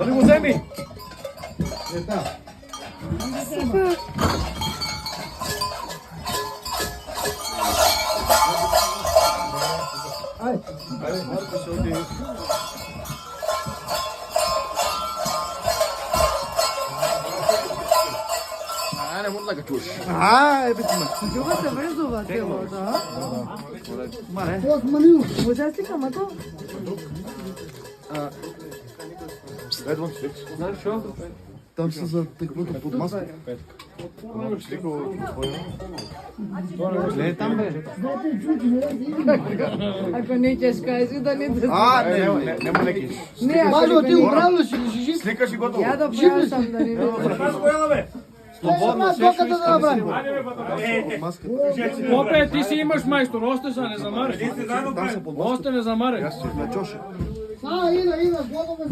Оди го земи. Ета. Ајде, Марко се оди. Не може да го чуеш. Битма. Джуба се врзува тело, да? Маре. Може си камато? Едвон свеч. Знаеш што? Там се за таквото под маска. Не, там бе. Ако не ćeš кажи да не да... Нема неки. Не, ако Мажо, не ти управляш или си жив? Сликаш и готово. Ја да прашам да не видам. Слободно, се што да направим. Попе, ти си имаш мајстор, осте се, не замаре. Осте, не замаре. На Чоша. Иде, злото без